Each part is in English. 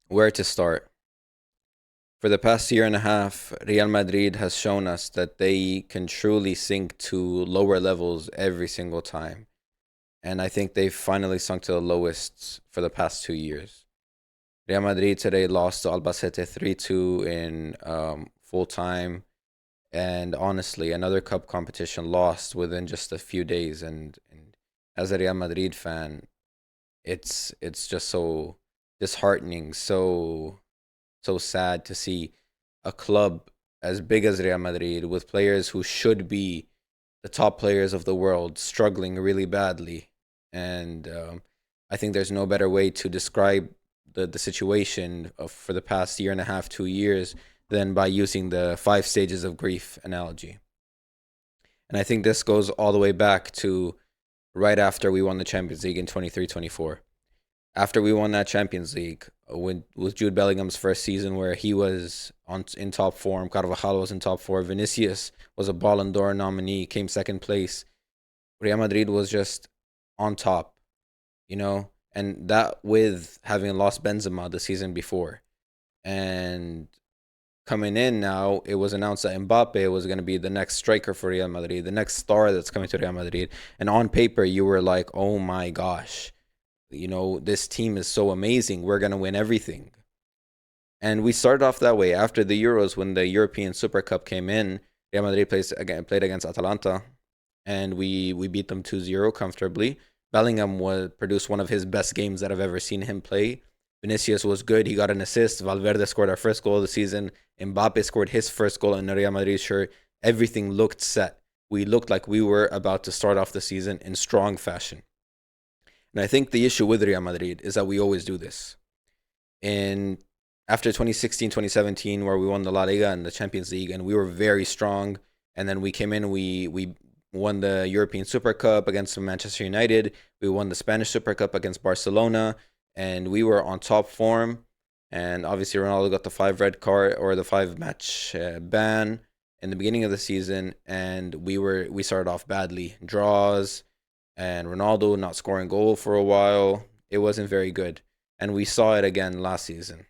Where to start? For the past year and a half, Real Madrid has shown us that they can truly sink to lower levels every single time. And I think they've finally sunk to the lowest for the past 2 years. Real Madrid today lost to Albacete 3-2 in full time. And honestly, another cup competition lost within just a few days. And as a Real Madrid fan, it's just so disheartening, so sad to see a club as big as Real Madrid with players who should be the top players of the world struggling really badly. And I think there's no better way to describe the situation for the past year and a half, 2 years, than by using the 5 stages of grief analogy. And I think this goes all the way back to right after we won the Champions League in 23-24. After we won that Champions League with Jude Bellingham's first season where he was on in top form, Carvajal was in top four, Vinicius was a Ballon d'Or nominee, came second place. Real Madrid was just on top, and that with having lost Benzema the season before. And coming in now, it was announced that Mbappe was going to be the next striker for Real Madrid, the next star that's coming to Real Madrid. And on paper, you were like, oh my gosh, this team is so amazing. We're going to win everything. And we started off that way. After the Euros, when the European Super Cup came in, Real Madrid played against Atalanta, and we beat them 2-0 comfortably. Bellingham produced one of his best games that I've ever seen him play. Vinicius was good. He got an assist. Valverde scored our first goal of the season. Mbappe scored his first goal in the Real Madrid shirt. Everything looked set. We looked like we were about to start off the season in strong fashion. And I think the issue with Real Madrid is that we always do this. In After 2016, 2017, where we won the La Liga and the Champions League, and we were very strong, and then we came in, we won the European Super Cup against Manchester United, we won the Spanish Super Cup against Barcelona, and we were on top form. And obviously, Ronaldo got the 5 red card or the 5 match ban in the beginning of the season, and we started off badly, draws, and Ronaldo not scoring goal for a while. It wasn't very good. And we saw it again last season.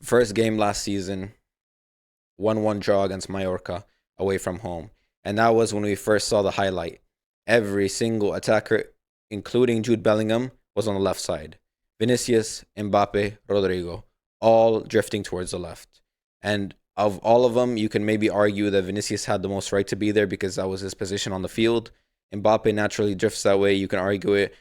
First game last season, 1-1 draw against Mallorca away from home. And that was when we first saw the highlight. Every single attacker, including Jude Bellingham, was on the left side. Vinicius, Mbappe, Rodrigo, all drifting towards the left. And of all of them, you can maybe argue that Vinicius had the most right to be there because that was his position on the field. Mbappe naturally drifts that way. You can argue it.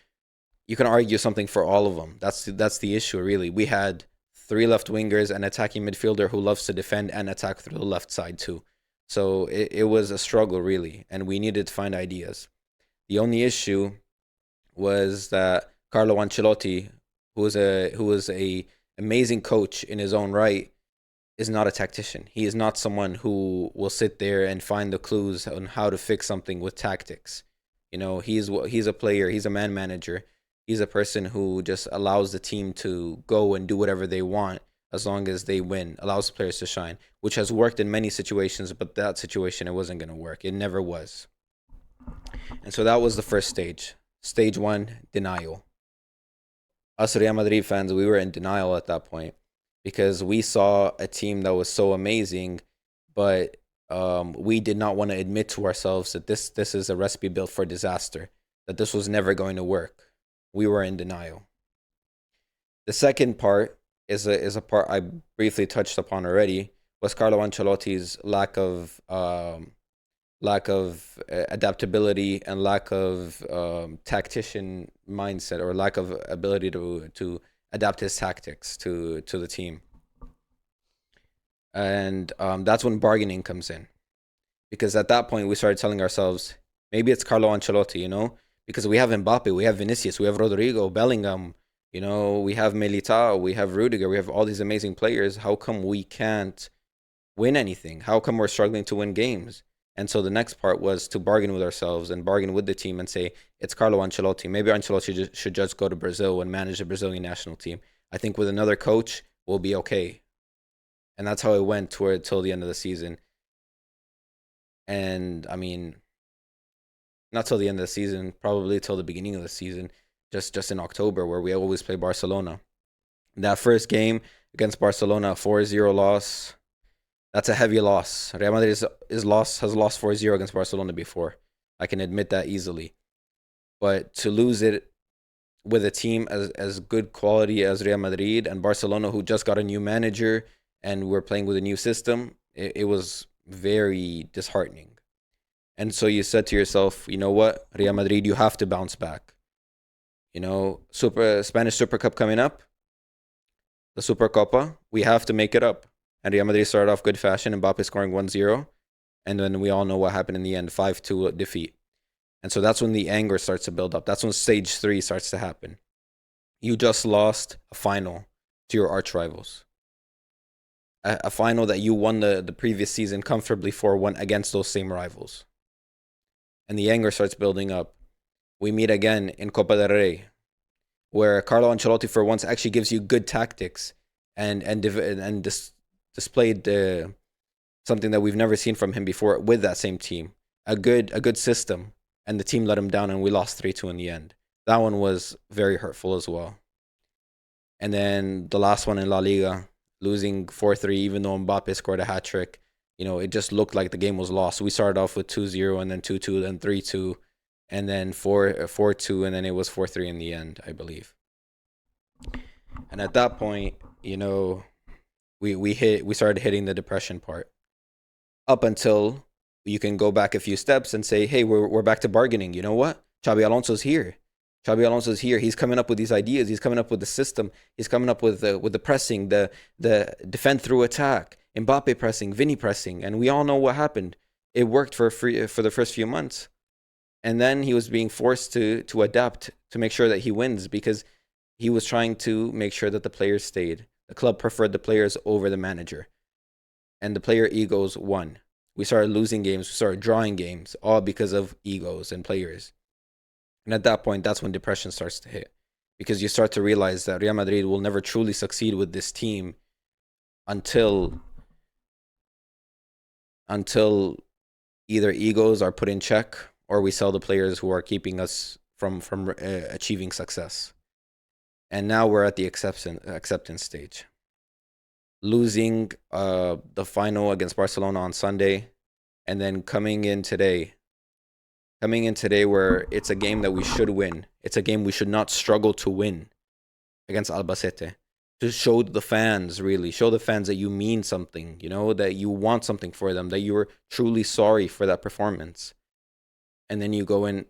You can argue something for all of them. That's the issue, really. We had 3 left wingers and attacking midfielder who loves to defend and attack through the left side too. So it was a struggle, really, and we needed to find ideas. The only issue was that Carlo Ancelotti, who was a amazing coach in his own right, is not a tactician. He is not someone who will sit there and find the clues on how to fix something with tactics. He's a player. He's a man manager. He's a person who just allows the team to go and do whatever they want as long as they win. Allows players to shine, which has worked in many situations. But that situation, it wasn't going to work. It never was. And so that was the first stage. Stage one, denial. Us Real Madrid fans, we were in denial at that point because we saw a team that was so amazing, but we did not want to admit to ourselves that this is a recipe built for disaster, that this was never going to work. We were in denial. The second part is a part I briefly touched upon already, was Carlo Ancelotti's lack of adaptability and lack of tactician mindset, or lack of ability to adapt his tactics to the team. And that's when bargaining comes in, because at that point we started telling ourselves, maybe it's Carlo Ancelotti, because we have Mbappe, we have Vinicius, we have Rodrigo, Bellingham, we have Militao, we have Rudiger, we have all these amazing players. How come we can't win anything? How come we're struggling to win games? And so the next part was to bargain with ourselves and bargain with the team and say, it's Carlo Ancelotti. Maybe Ancelotti should just go to Brazil and manage the Brazilian national team. I think with another coach, we'll be okay. And that's how it went till the end of the season. And I mean, not till the end of the season, probably till the beginning of the season, just in October, where we always play Barcelona. That first game against Barcelona, 4-0 loss. That's a heavy loss. Real Madrid has lost 4-0 against Barcelona before. I can admit that easily. But to lose it with a team as good quality as Real Madrid and Barcelona, who just got a new manager and we're playing with a new system, it was very disheartening. And so you said to yourself, you know what, Real Madrid, you have to bounce back. You know, Spanish Super Cup coming up, the Supercopa, we have to make it up. And Real Madrid started off good fashion, Mbappe scoring 1-0, and then we all know what happened in the end, 5-2 defeat. And so that's when the anger starts to build up. That's when stage 3 starts to happen. You just lost a final to your arch rivals. A final that you won the previous season comfortably 4-1 against those same rivals. And the anger starts building up. We meet again in Copa del Rey, where Carlo Ancelotti for once actually gives you good tactics and displayed something that we've never seen from him before with that same team. A good system, and the team let him down, and we lost 3-2 in the end. That one was very hurtful as well. And then the last one in La Liga, losing 4-3, even though Mbappe scored a hat trick. You know, it just looked like the game was lost. We started off with 2-0, and then 2-2, then 3-2, and then 4-2, and then it was 4-3 in the end, I believe. And at that point, you know, we started hitting the depression part. Up until you can go back a few steps and say, hey, we're back to bargaining. You know what? Xabi Alonso's here. Xabi Alonso's here. He's coming up with these ideas. He's coming up with the system. He's coming up with the pressing, the defend through attack, Mbappe pressing, Vinny pressing, and we all know what happened. It worked for the first few months, and then he was being forced to adapt to make sure that he wins, because he was trying to make sure that the players stayed. The club preferred the players over the manager, and the player egos won. We started losing games. We started drawing games, all because of egos and players. And at that point, that's when depression starts to hit, because you start to realize that Real Madrid will never truly succeed with this team until either egos are put in check or we sell the players who are keeping us from achieving success. And now we're at the acceptance stage. Losing the final against Barcelona on Sunday, and then coming in today where it's a game that we should win. It's a game we should not struggle to win against Albacete. To show the fans that you mean something, you know, that you want something for them, that you're truly sorry for that performance. And then you go in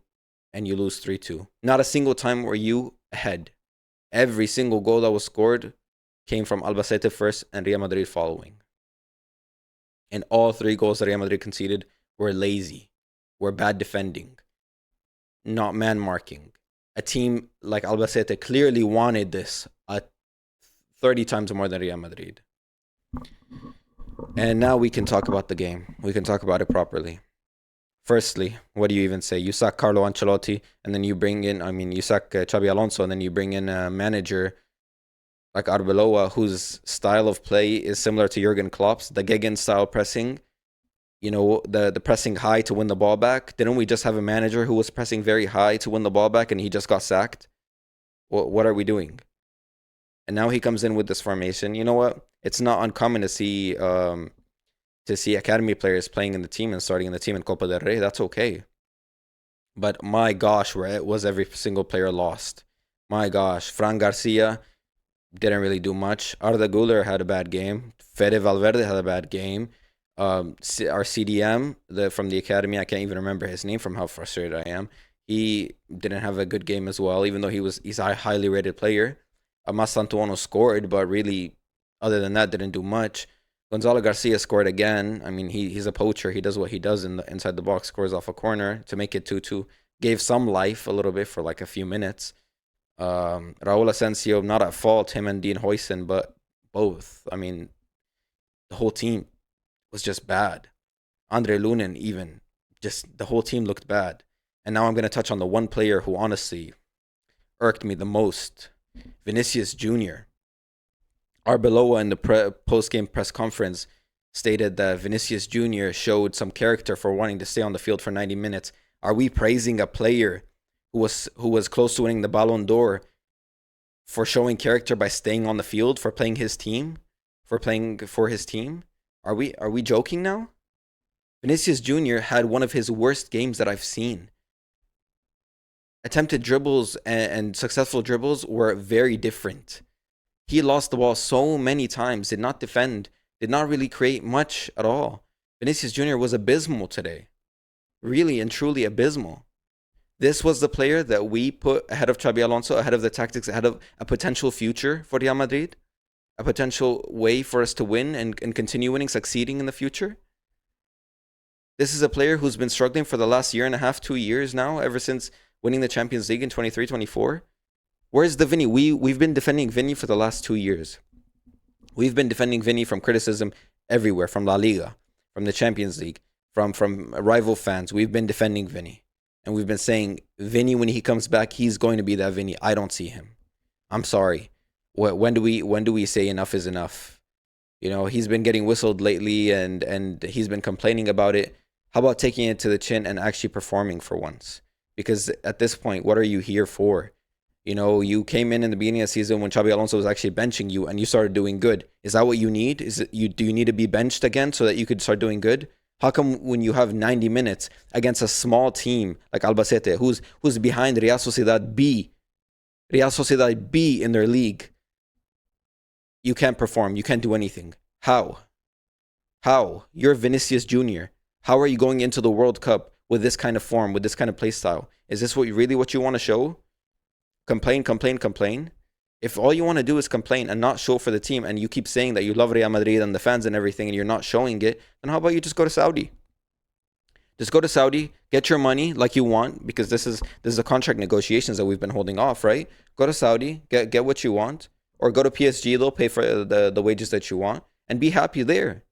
and you lose 3-2. Not a single time were you ahead. Every single goal that was scored came from Albacete first and Real Madrid following. And all 3 goals that Real Madrid conceded were lazy, were bad defending, not man marking. A team like Albacete clearly wanted this 30 times more than Real Madrid. And now we can talk about the game. We can talk about it properly. Firstly, what do you even say? You sack Carlo Ancelotti, and then you sack Xabi Alonso, and then you bring in a manager like Arbeloa, whose style of play is similar to Jurgen Klopp's, the Gegen style pressing, you know, the pressing high to win the ball back. Didn't we just have a manager who was pressing very high to win the ball back and he just got sacked? What are we doing? And now he comes in with this formation. You know what? It's not uncommon to see academy players playing in the team and starting in the team in Copa del Rey. That's okay. But my gosh, where it was every single player lost. My gosh, Fran Garcia didn't really do much. Arda Güler had a bad game. Fede Valverde had a bad game. Our CDM from the academy, I can't even remember his name from how frustrated I am. He didn't have a good game as well, even though he's a highly rated player. Santuono scored, but really, other than that, didn't do much. Gonzalo Garcia scored again. I mean, he's a poacher. He does what he does inside the box, scores off a corner to make it 2-2. Gave some life a little bit for like a few minutes. Raul Asensio, not at fault, him and Dean Huijsen, but both. I mean, the whole team was just bad. Andre Lunin, even. Just the whole team looked bad. And now I'm going to touch on the one player who honestly irked me the most. Vinicius Jr. Arbeloa in the post-game press conference stated that Vinicius Jr. showed some character for wanting to stay on the field for 90 minutes. Are we praising a player who was close to winning the Ballon d'Or for showing character by staying on the field, for playing his team, for playing for his team. Are we joking now? Vinicius Jr. had one of his worst games that I've seen. Attempted dribbles and successful dribbles were very different. He lost the ball so many times, did not defend, did not really create much at all. Vinicius Jr. was abysmal today. Really and truly abysmal. This was the player that we put ahead of Xabi Alonso, ahead of the tactics, ahead of a potential future for Real Madrid, a potential way for us to win and continue winning, succeeding in the future. This is a player who's been struggling for the last year and a half, 2 years now, ever since winning the Champions League in 23-24. Where's the Vinny? We've been defending Vinny for the last 2 years. We've been defending Vinny from criticism everywhere, from La Liga, from the Champions League, from rival fans. We've been defending Vinny. And we've been saying, Vinny, when he comes back, he's going to be that Vinny. I don't see him. I'm sorry. When do we say enough is enough? You know, he's been getting whistled lately and he's been complaining about it. How about taking it to the chin and actually performing for once? Because at this point, what are you here for? You know, you came in the beginning of the season when Xabi Alonso was actually benching you and you started doing good. Is that what you need? Do you need to be benched again so that you could start doing good? How come when you have 90 minutes against a small team like Albacete, who's behind Real Sociedad B in their league, you can't perform, you can't do anything? How? You're Vinicius Jr. How are you going into the World Cup with this kind of form, with this kind of play style? Is this what you want to show? Complain. If all you want to do is complain and not show for the team, and you keep saying that you love Real Madrid and the fans and everything, and you're not showing it, then how about you just go to Saudi? Just go to Saudi, get your money like you want, because this is the contract negotiations that we've been holding off, right? Go to Saudi, get what you want, or go to PSG, they'll pay for the wages that you want, and be happy there.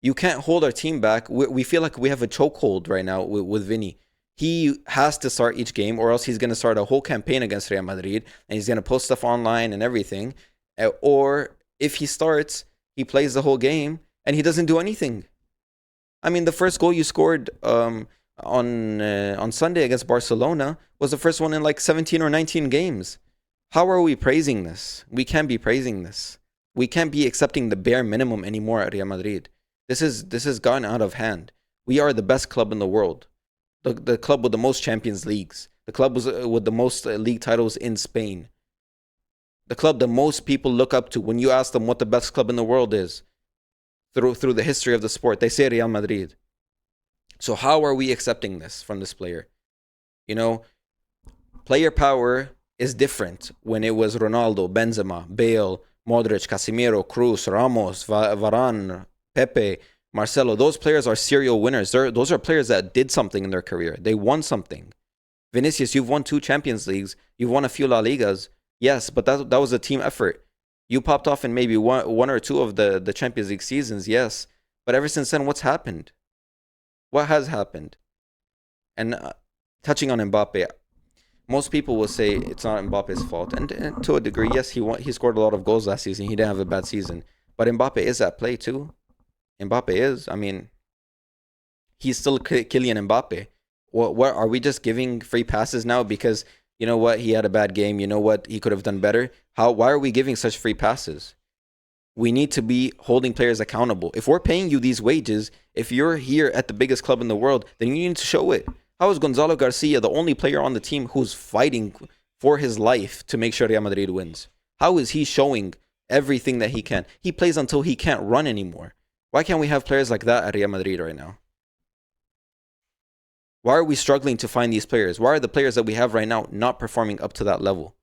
You can't hold our team back. We feel like we have a chokehold right now with Vinny. He has to start each game, or else he's going to start a whole campaign against Real Madrid, and he's going to post stuff online and everything. Or if he starts, he plays the whole game, and he doesn't do anything. I mean, the first goal you scored on Sunday against Barcelona was the first one in like 17 or 19 games. How are we praising this? We can't be praising this. We can't be accepting the bare minimum anymore at Real Madrid. This has gone out of hand. We are the best club in the world. The club with the most Champions Leagues. The club with the most league titles in Spain. The club that most people look up to when you ask them what the best club in the world is. Through the history of the sport, they say Real Madrid. So how are we accepting this from this player? You know, player power is different when it was Ronaldo, Benzema, Bale, Modric, Casemiro, Cruz, Ramos, Varane, Pepe, Marcelo. Those players are serial winners. Those are players that did something in their career. They won something. Vinicius, you've won 2 Champions Leagues. You've won a few La Ligas. Yes, but that was a team effort. You popped off in maybe one or 2 of the Champions League seasons, yes. But ever since then, what's happened? What has happened? And touching on Mbappe, most people will say it's not Mbappe's fault. And to a degree, yes, he scored a lot of goals last season. He didn't have a bad season. But Mbappe is at play too. Mbappe is. I mean, he's still Kylian Mbappe. What are we just giving free passes now because, you know what, he had a bad game, you know what, he could have done better? Why are we giving such free passes? We need to be holding players accountable. If we're paying you these wages, if you're here at the biggest club in the world, then you need to show it. How is Gonzalo Garcia the only player on the team who's fighting for his life to make sure Real Madrid wins? How is he showing everything that he can? He plays until he can't run anymore. Why can't we have players like that at Real Madrid right now? Why are we struggling to find these players? Why are the players that we have right now not performing up to that level?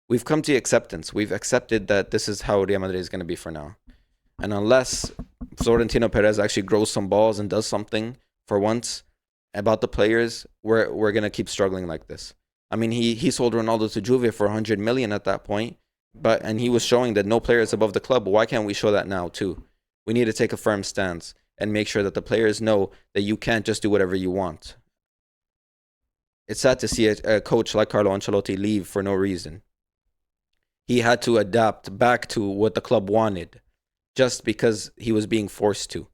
We've come to acceptance. We've accepted that this is how Real Madrid is going to be for now. And unless Florentino Perez actually grows some balls and does something for once about the players, we're going to keep struggling like this. I mean, he sold Ronaldo to Juve for 100 million at that point, and he was showing that no player is above the club. Why can't we show that now too? We need to take a firm stance and make sure that the players know that you can't just do whatever you want. It's sad to see a coach like Carlo Ancelotti leave for no reason. He had to adapt back to what the club wanted just because he was being forced to.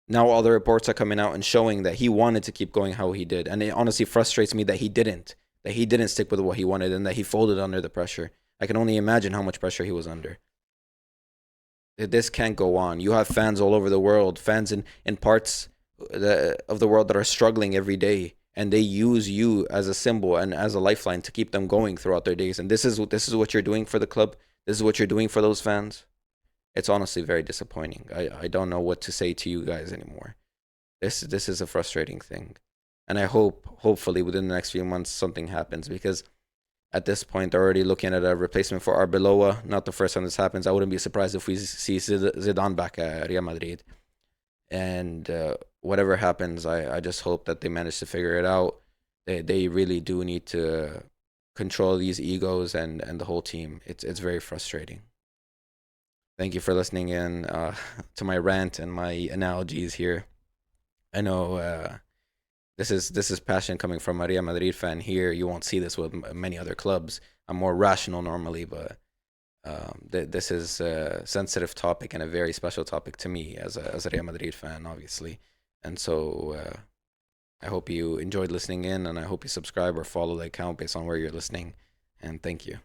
Now all the reports are coming out and showing that he wanted to keep going how he did, and it honestly frustrates me that he didn't. That he didn't stick with what he wanted and that he folded under the pressure. I can only imagine how much pressure he was under. This can't go on. You have fans all over the world, fans in parts of the world that are struggling every day, and they use you as a symbol and as a lifeline to keep them going throughout their days. And this is what you're doing for the club. This is what you're doing for those fans. It's honestly very disappointing. I don't know what to say to you guys anymore. This is a frustrating thing, and I hopefully within the next few months something happens, because at this point they're already looking at a replacement for Arbeloa. Not the first time this happens. I wouldn't be surprised if we see Zidane back at Real Madrid. And whatever happens, I just hope that they manage to figure it out. They really do need to control these egos and the whole team. It's very frustrating. Thank you for listening in to my rant and my analogies here. I know this is passion coming from a Real Madrid fan here. You won't see this with many other clubs. I'm more rational normally, but this is a sensitive topic and a very special topic to me as a Real Madrid fan, obviously. And so I hope you enjoyed listening in, and I hope you subscribe or follow the account based on where you're listening. And thank you.